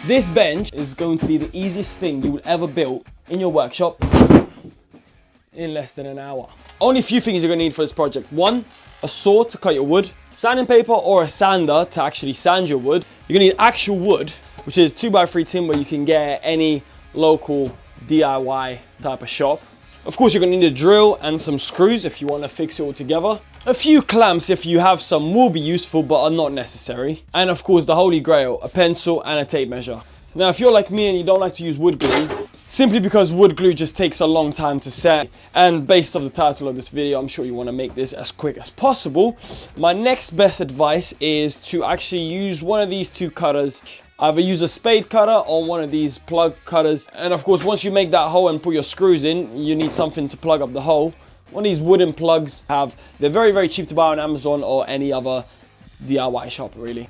This bench is going to be the easiest thing you will ever build in your workshop in less than an hour. Only a few things you're going to need for this project. One, a saw to cut your wood, sanding paper or a sander to actually sand your wood. You're going to need actual wood, which is 2x3 timber you can get at any local DIY type of shop. Of course, you're going to need a drill and some screws if you want to fix it all together. A few clamps, if you have some, will be useful but are not necessary. And of course, the holy grail, a pencil and a tape measure. Now, if you're like me and you don't like to use wood glue, simply because wood glue just takes a long time to set, and based off the title of this video, I'm sure you want to make this as quick as possible, my next best advice is to actually use one of these two cutters. Either use a spade cutter or one of these plug cutters. And of course, once you make that hole and put your screws in, you need something to plug up the hole. One of these wooden plugs they're very, very cheap to buy on Amazon or any other DIY shop, really.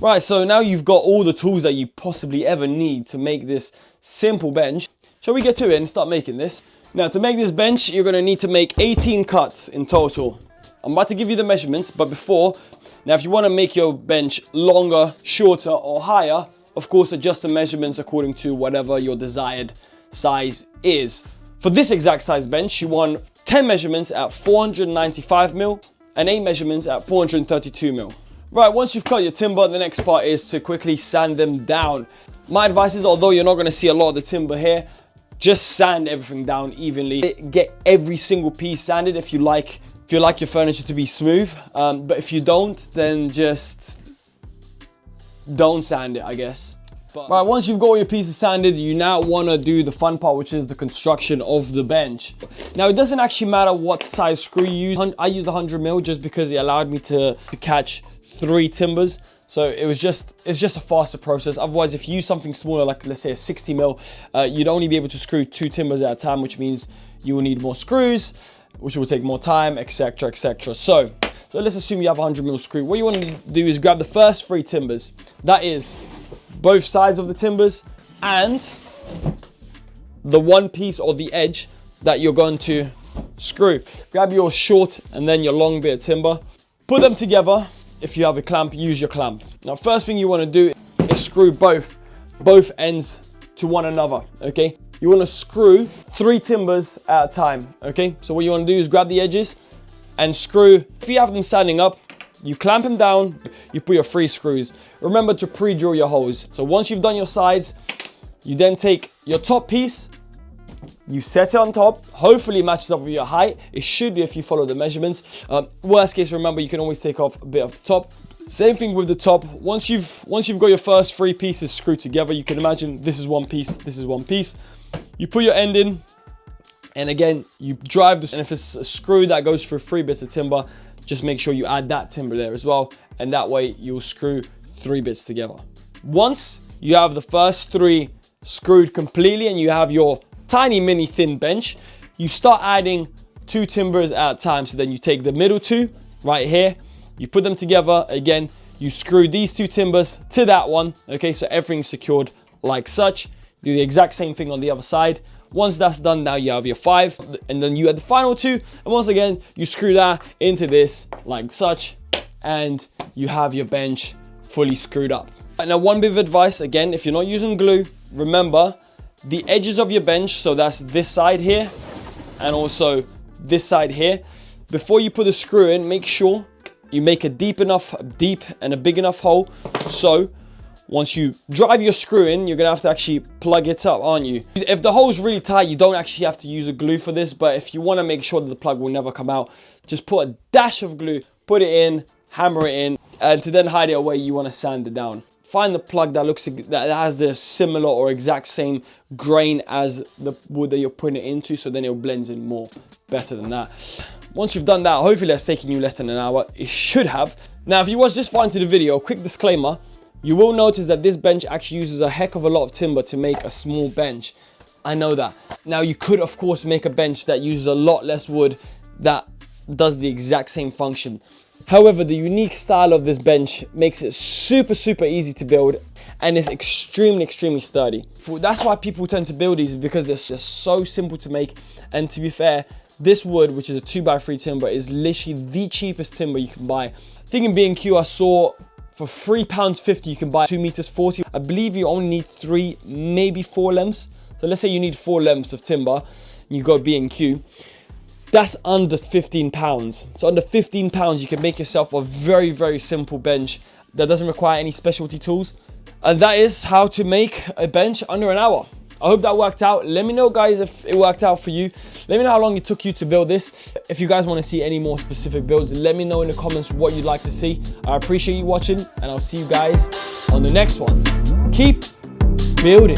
Right, so now you've got all the tools that you possibly ever need to make this simple bench. Shall we get to it and start making this? Now, to make this bench, you're gonna need to make 18 cuts in total. I'm about to give you the measurements, but before, now if you want to make your bench longer, shorter or higher, of course adjust the measurements according to whatever your desired size is. For this exact size bench, you want 10 measurements at 495mm and 8 measurements at 432mm. Right, once you've cut your timber, the next part is to quickly sand them down. My advice is, although you're not going to see a lot of the timber here, just sand everything down evenly. Get every single piece sanded if you like your furniture to be smooth, but if you don't, then just don't sand it, I guess. Right, once you've got all your pieces sanded, you now want to do the fun part, which is the construction of the bench. Now, it doesn't actually matter what size screw you use. I used 100mm just because it allowed me to catch 3 timbers. So it's just a faster process. Otherwise, if you use something smaller, like let's say a 60mm, you'd only be able to screw 2 timbers at a time, which means you will need more screws, which will take more time, etc, etc. So let's assume you have a 100mm screw. What you want to do is grab the first 3 timbers. That is both sides of the timbers and the one piece or the edge that you're going to screw. Grab your short and then your long bit of timber. Put them together. If you have a clamp, use your clamp. Now, first thing you want to do is screw both ends to one another, okay? You want to screw 3 timbers at a time, okay? So what you want to do is grab the edges and screw. If you have them standing up, you clamp them down, you put your 3 screws. Remember to pre-drill your holes. So once you've done your sides, you then take your top piece, you set it on top, hopefully it matches up with your height. It should be if you follow the measurements. Worst case, remember, you can always take off a bit of the top. Same thing with the top. Once you've got your first 3 pieces screwed together, you can imagine this is one piece, this is one piece. You put your end in, and again, you drive this, and if it's a screw that goes through 3 bits of timber, just make sure you add that timber there as well, and that way you'll screw 3 bits together. Once you have the first 3 screwed completely and you have your tiny mini thin bench, you start adding 2 timbers at a time. So then you take the middle 2 right here, you put them together again, you screw these 2 timbers to that one, okay, so everything's secured like such. Do the exact same thing on the other side. Once that's done, now you have your 5, and then you add the final 2, and once again you screw that into this like such, and you have your bench fully screwed up. Now, one bit of advice, again, if you're not using glue, remember the edges of your bench, so that's this side here and also this side here. Before you put the screw in, make sure you make a deep and a big enough hole, so once you drive your screw in, you're gonna have to actually plug it up, aren't you? If the hole's really tight, you don't actually have to use a glue for this, but if you want to make sure that the plug will never come out, just put a dash of glue, put it in, hammer it in, and to then hide it away, you want to sand it down. Find the plug that has the similar or exact same grain as the wood that you're putting it into, so then it blends in more better than that. Once you've done that, hopefully that's taking you less than an hour. It should have. Now, if you watch this far into the video, quick disclaimer, you will notice that this bench actually uses a heck of a lot of timber to make a small bench. I know that. Now, you could, of course, make a bench that uses a lot less wood that does the exact same function. However, the unique style of this bench makes it super easy to build, and it's extremely sturdy. That's why people tend to build these, because they're just so simple to make. And to be fair, this wood, which is a 2x3 timber, is literally the cheapest timber you can buy. I think in B&Q I saw For £3.50, you can buy 2 meters 40. I believe you only need 3, maybe 4 lengths. So let's say you need 4 lengths of timber, and you go B&Q. That's under £15. So under £15, you can make yourself a very, very simple bench that doesn't require any specialty tools. And that is how to make a bench under an hour. I hope that worked out. Let me know, guys, if it worked out for you. Let me know how long it took you to build this. If you guys want to see any more specific builds, let me know in the comments what you'd like to see. I appreciate you watching, and I'll see you guys on the next one. Keep building.